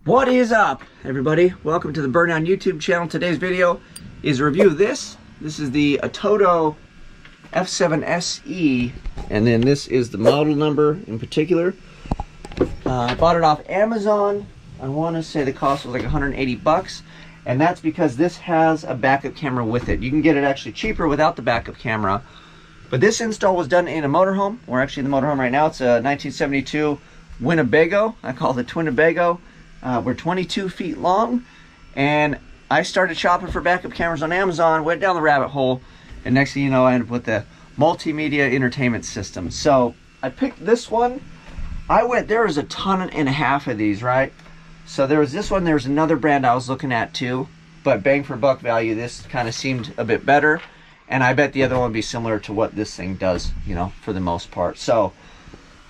What is up, everybody? Welcome to the Burndown YouTube channel. Today's video is a review of this. This is the Atoto F7 SE, and then this is the model number in particular. I bought it off Amazon. I want to say the cost was like 180 bucks, and that's because this has a backup camera with it. You can get it actually cheaper without the backup camera, but this install was done in a motorhome. We're actually in the motorhome right now. It's a 1972 Winnebago. I call it Twinnebago. We're 22 feet long, and I started shopping for backup cameras on Amazon, went down the rabbit hole, and next thing you know, I ended up with the multimedia entertainment system. So I picked this one. There was a ton and a half of these, right? So there was this one, there was another brand I was looking at too, but bang for buck value, this kind of seemed a bit better, and I bet the other one would be similar to what this thing does, you know, for the most part. So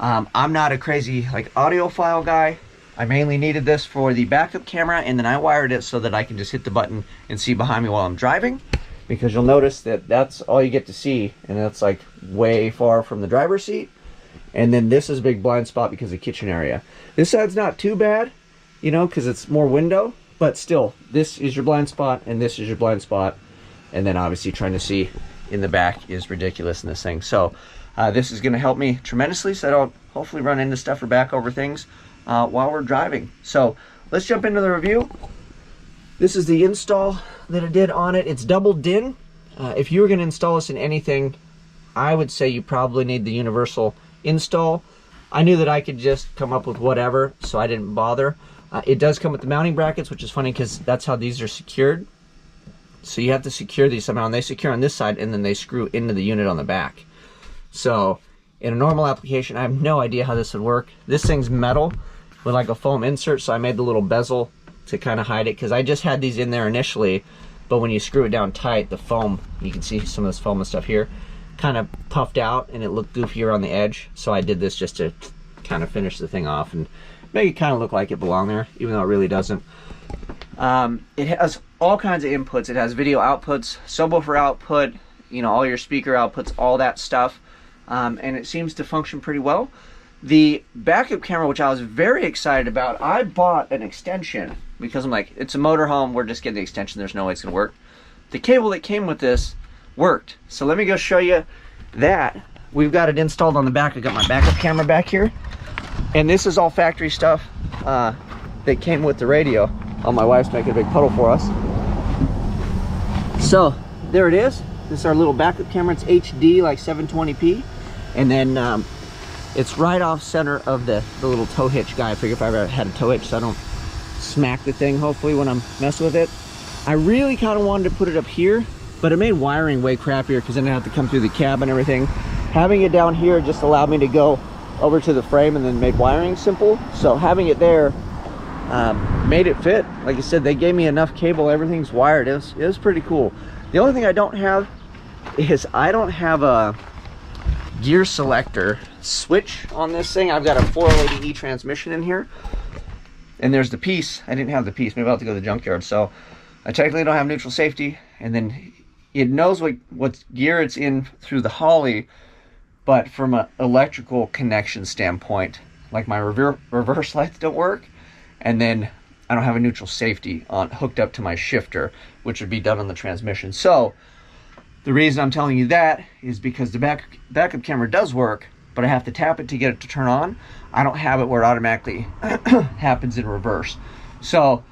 I'm not a crazy like audiophile guy. I mainly needed this for the backup camera, and then I wired it so that I can just hit the button and see behind me while I'm driving, because you'll notice that that's all you get to see, and that's like way far from the driver's seat. And then this is a big blind spot because of the kitchen area. This side's not too bad, you know, because it's more window, but still, this is your blind spot and this is your blind spot, and then obviously trying to see in the back is ridiculous in this thing. So this is going to help me tremendously, so I don't hopefully run into stuff or back over things while we're driving. So let's jump into the review. This is the install that I did on it. It's double DIN. If you were going to install this in anything, I would say you probably need the universal install. I knew that I could just come up with whatever, so I didn't bother. It does come with the mounting brackets, which is funny because that's how these are secured. So you have to secure these somehow, and they secure on this side and then they screw into the unit on the back. So in a normal application, I have no idea how this would work. This thing's metal with like a foam insert, so I made the little bezel to kind of hide it, because I just had these in there initially, but when you screw it down tight, the foam, you can see some of this foam and stuff here, kind of puffed out and it looked goofier on the edge. So I did this just to kind of finish the thing off and make it kind of look like it belonged there, even though it really doesn't. It has all kinds of inputs. It has video outputs, subwoofer output, you know, all your speaker outputs, all that stuff. And it seems to function pretty well. The backup camera, which I was very excited about, I bought an extension because I'm like, it's a motorhome, we're just getting the extension, there's no way it's gonna work. The cable that came with this worked. So let me go show you that. We've got it installed on the back. I got my backup camera back here, and this is all factory stuff that came with the radio. Oh, my wife's making a big puddle for us. So there it is. This is our little backup camera. It's HD, like 720p, and then it's right off center of the little tow hitch guy. I figure if I ever had a tow hitch so I don't smack the thing, hopefully, when I'm messing with it. I really kind of wanted to put it up here, but it made wiring way crappier because then I have to come through the cab and everything. Having it down here just allowed me to go over to the frame and then made wiring simple. So having it there made it fit. Like I said, they gave me enough cable, everything's wired. It was pretty cool. The only thing I don't have is I don't have a gear selector switch on this thing. I've got a 480E transmission in here, and there's the piece. I didn't have the piece. Maybe I'll have to go to the junkyard. So I technically don't have neutral safety, and then it knows what gear it's in through the Holly, but from an electrical connection standpoint, like my reverse lights don't work, and then I don't have a neutral safety hooked up to my shifter, which would be done on the transmission. So the reason I'm telling you that is because the backup camera does work, but I have to tap it to get it to turn on. I don't have it where it automatically happens in reverse. So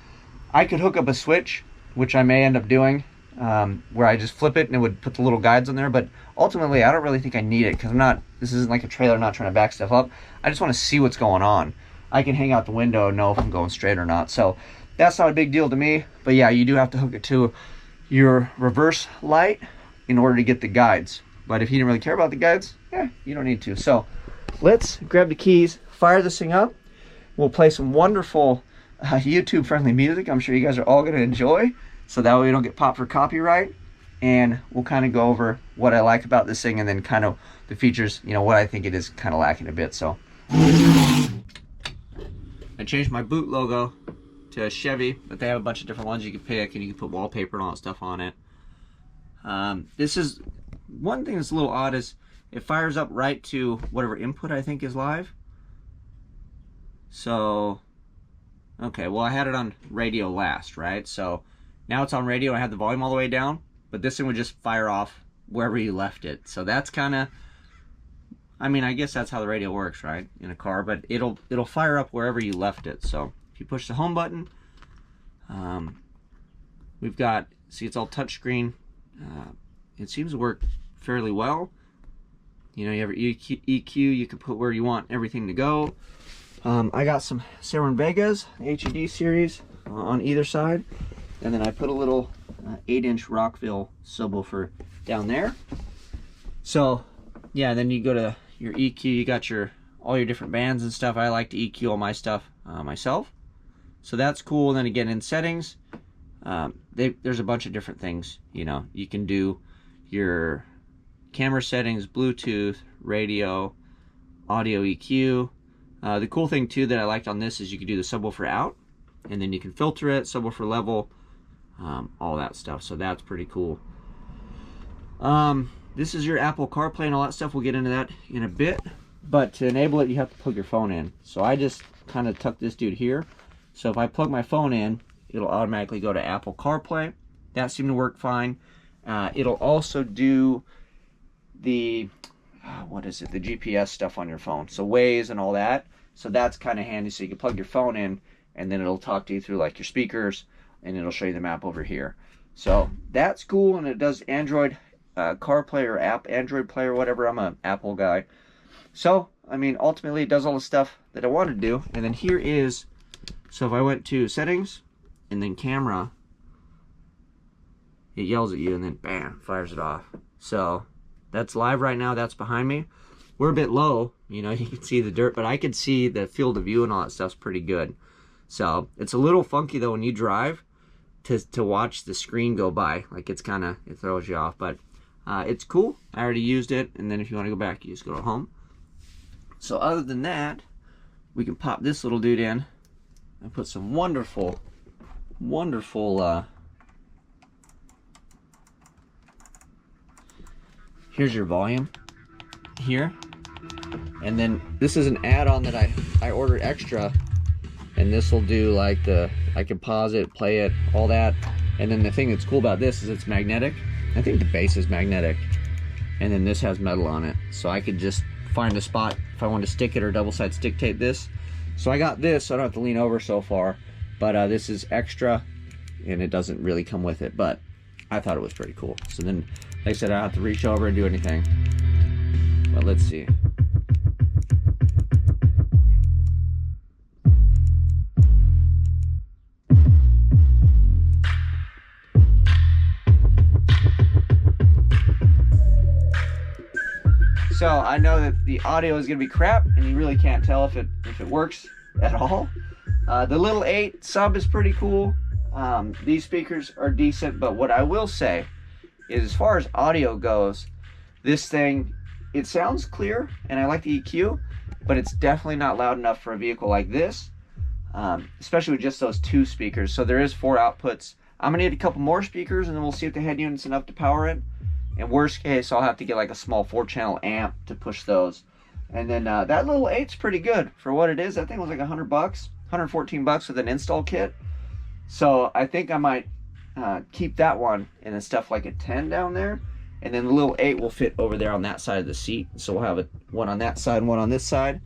I could hook up a switch, which I may end up doing, where I just flip it and it would put the little guides on there, but ultimately I don't really think I need it, because this isn't like a trailer, I'm not trying to back stuff up. I just want to see what's going on. I can hang out the window and know if I'm going straight or not. So that's not a big deal to me, but yeah, you do have to hook it to your reverse light in order to get the guides. But if you didn't really care about the guides, yeah, you don't need to. So let's grab the keys, fire this thing up. We'll play some wonderful YouTube friendly music I'm sure you guys are all going to enjoy, so that way we don't get popped for copyright. And we'll kind of go over what I like about this thing, and then kind of the features, you know, what I think it is kind of lacking a bit. So I changed my boot logo to Chevy, but they have a bunch of different ones you can pick, and you can put wallpaper and all that stuff on it. This is one thing that's a little odd, is it fires up right to whatever input I think is live. So Okay, well, I had it on radio last, right? So now it's on radio. I had the volume all the way down, but this thing would just fire off wherever you left it. So that's kind of, I mean, I guess that's how the radio works, right? In a car, but it'll fire up wherever you left it. So if you push the home button, we've got, see, it's all touchscreen. It seems to work fairly well. You know, you have your EQ, you can put where you want everything to go. I got some Seren Vegas HED series on either side, and then I put a little 8-inch Rockville subwoofer down there. So yeah, then you go to your EQ, you got all your different bands and stuff. I like to EQ all my stuff myself, so that's cool. And then again, in settings, there's a bunch of different things. You know, you can do your camera settings, Bluetooth, radio, audio EQ. The cool thing too that I liked on this is you can do the subwoofer out, and then you can filter it, subwoofer level, all that stuff. So that's pretty cool. This is your Apple CarPlay and all that stuff. We'll get into that in a bit, but to enable it, you have to plug your phone in. So I just kind of tuck this dude here. So if I plug my phone in, it'll automatically go to Apple CarPlay. That seemed to work fine. It'll also do the what is it, the GPS stuff on your phone, so Waze and all that. So that's kind of handy. So you can plug your phone in, and then it'll talk to you through like your speakers, and it'll show you the map over here. So that's cool. And it does Android CarPlay or Android Play or whatever. I'm an Apple guy, so I mean, ultimately it does all the stuff that I wanted to do. And then here is, so if I went to settings and then camera, it yells at you and then bam, fires it off. So that's live right now. That's behind me. We're a bit low, you know, you can see the dirt, but I can see the field of view and all that stuff's pretty good. So it's a little funky though when you drive to watch the screen go by. Like it's kind of, it throws you off, but it's cool. I already used it. And then if you want to go back, you just go to home. So other than that, we can pop this little dude in and put some wonderful here's your volume here, and then this is an add-on that I ordered extra, and this will do like I can pause it, play it, all that. And then the thing that's cool about this is it's magnetic. I think the base is magnetic, and then this has metal on it, so I could just find a spot if I want to stick it or double side stick tape this. So I got this so I don't have to lean over so far, but this is extra and it doesn't really come with it, but I thought it was pretty cool. So then, like I said, I don't have to reach over and do anything. But let's see. So I know that the audio is gonna be crap and you really can't tell if it works at all. The little 8 sub is pretty cool. These speakers are decent, but what I will say is, as far as audio goes, this thing, it sounds clear, and I like the EQ, but it's definitely not loud enough for a vehicle like this, especially with just those 2 speakers. So there is 4 outputs. I'm gonna need a couple more speakers, and then we'll see if the head unit's enough to power it. In worst case, I'll have to get like a small 4-channel amp to push those. And then that little 8's pretty good for what it is. I think it was like $100, 114 bucks with an install kit. So I think I might keep that one and then stuff like a 10 down there. And then the little 8 will fit over there on that side of the seat. So we'll have one on that side and one on this side.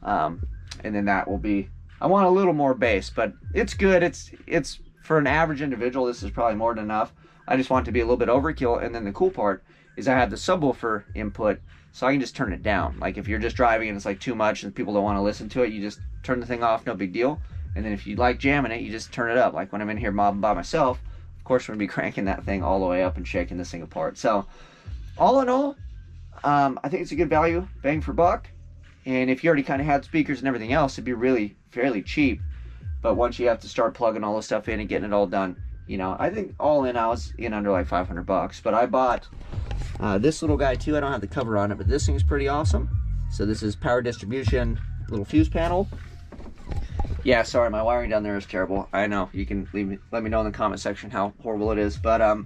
And then that will be, I want a little more bass, but it's good. It's for an average individual, this is probably more than enough. I just want it to be a little bit overkill. And then the cool part is I have the subwoofer input, so I can just turn it down. Like if you're just driving and it's like too much and people don't want to listen to it, you just turn the thing off, no big deal. And then if you like jamming it, you just turn it up. Like when I'm in here mobbing by myself, of course we're gonna be cranking that thing all the way up and shaking this thing apart. So all in all, I think it's a good value, bang for buck. And if you already kind of had speakers and everything else, it'd be really fairly cheap. But once you have to start plugging all this stuff in and getting it all done, you know, I think all in I was in under like 500 bucks. But I bought this little guy too. I don't have the cover on it, but this thing's pretty awesome. So this is power distribution, little fuse panel. Yeah, sorry, my wiring down there is terrible. I know, you can let me know in the comment section how horrible it is. But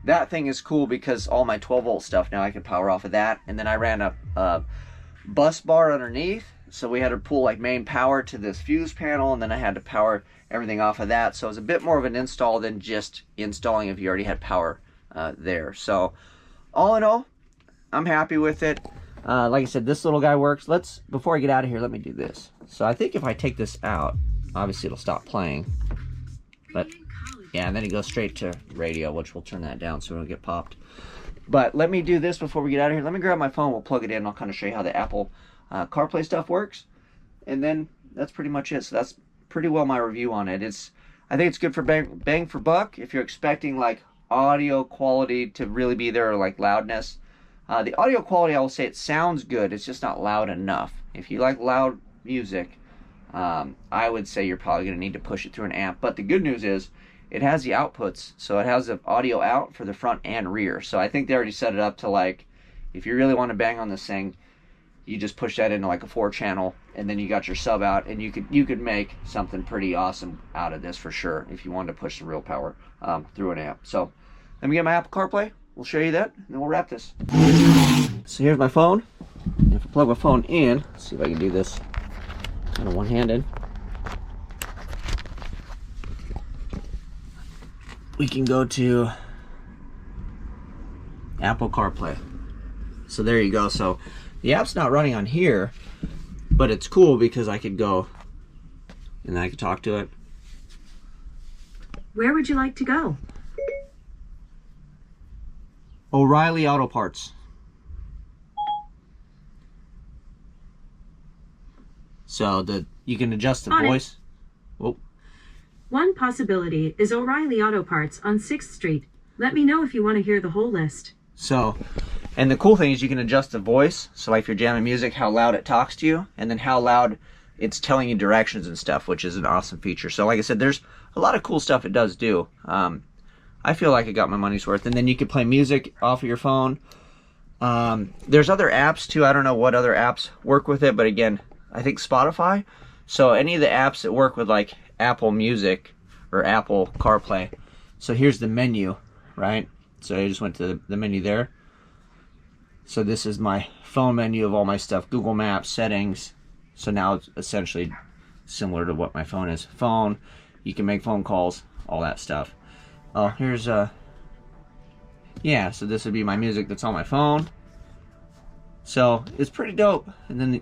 that thing is cool because all my 12-volt stuff now I can power off of that. And then I ran a bus bar underneath so we had to pull like main power to this fuse panel, and then I had to power everything off of that. So it was a bit more of an install than just installing if you already had power there. So all in all, I'm happy with it. Like I said, this little guy works. Before I get out of here, let me do this. So I think if I take this out, obviously it'll stop playing. But yeah, and then it goes straight to radio, which we'll turn that down so it don't get popped. But let me do this before we get out of here. Let me grab my phone, we'll plug it in, and I'll kind of show you how the Apple CarPlay stuff works. And then that's pretty much it. So that's pretty well my review on it. I think it's good for bang for buck if you're expecting like audio quality to really be there, or like loudness. The audio quality, I will say, it sounds good. It's just not loud enough. If you like loud music, I would say you're probably going to need to push it through an amp. But the good news is it has the outputs. So it has the audio out for the front and rear. So I think they already set it up to like, if you really want to bang on this thing, you just push that into like a 4-channel, and then you got your sub out, and you could make something pretty awesome out of this for sure if you wanted to push some real power through an amp. So let me get my Apple CarPlay. We'll show you that, and then we'll wrap this. So here's my phone. If I plug my phone in, let's see if I can do this kind of one-handed. We can go to Apple CarPlay. So there you go. So the app's not running on here, but it's cool because I could go and I could talk to it. Where would you like to go? O'Reilly Auto Parts. So you can adjust the voice. Whoa. One possibility is O'Reilly Auto Parts on 6th Street. Let me know if you want to hear the whole list. So, and the cool thing is you can adjust the voice. So like if you're jamming music, how loud it talks to you, and then how loud it's telling you directions and stuff, which is an awesome feature. So like I said, there's a lot of cool stuff it does do. I feel like I got my money's worth. And then you can play music off of your phone. There's other apps too. I don't know what other apps work with it, but again, I think Spotify. So any of the apps that work with like Apple Music or Apple CarPlay. So here's the menu, right? So I just went to the menu there. So this is my phone menu of all my stuff. Google Maps, settings. So now it's essentially similar to what my phone is. Phone, you can make phone calls, all that stuff. Oh, here's yeah, so this would be my music that's on my phone. So it's pretty dope. And then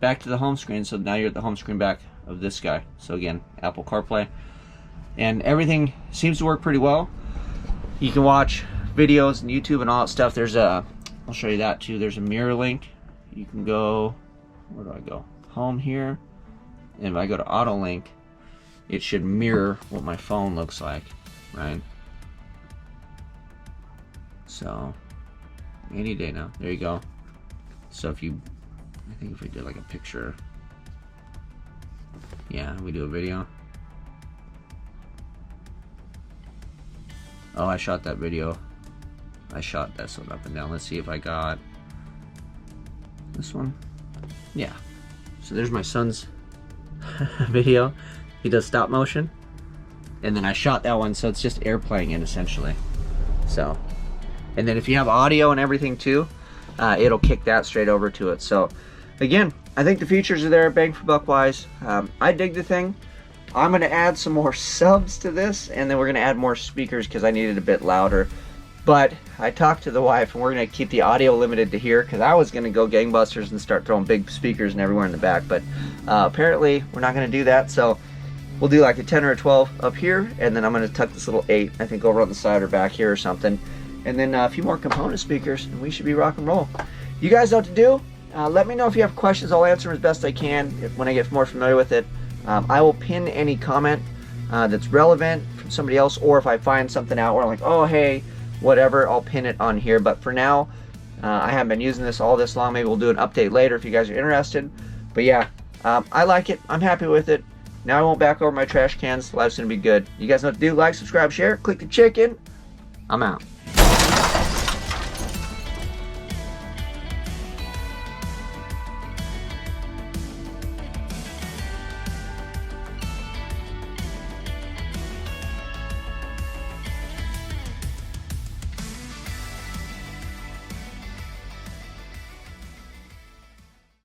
back to the home screen. So now you're at the home screen back of this guy. So again, Apple CarPlay. And everything seems to work pretty well. You can watch videos and YouTube and all that stuff. There's I'll show you that too. There's a mirror link. You can go, where do I go? Home here. And if I go to auto link, it should mirror what my phone looks like, right? So any day now, there you go. So if you, I think if we did like a picture, yeah, we do a video. Oh, I shot that video. I shot this one up and down. Let's see if I got this one. Yeah. So there's my son's video. He does stop motion. And then I shot that one, so it's just airplaying it essentially. So, and then if you have audio and everything too, it'll kick that straight over to it. So again, I think the features are there, bang for buck wise. I dig the thing. I'm gonna add some more subs to this, and then we're gonna add more speakers because I need it a bit louder. But I talked to the wife, and we're gonna keep the audio limited to here because I was gonna go gangbusters and start throwing big speakers and everywhere in the back. But apparently we're not gonna do that. So we'll do like a 10 or a 12 up here, and then I'm gonna tuck this little 8, I think, over on the side or back here or something. And then a few more component speakers, and we should be rock and roll. You guys know what to do. Let me know if you have questions. I'll answer them as best I can when I get more familiar with it. I will pin any comment that's relevant from somebody else, or if I find something out where I'm like, oh, hey, whatever, I'll pin it on here. But for now, I haven't been using this all this long. Maybe we'll do an update later if you guys are interested. But yeah, I like it. I'm happy with it. Now I won't back over my trash cans. Life's going to be good. You guys know what to do. Like, subscribe, share, click the chicken. I'm out.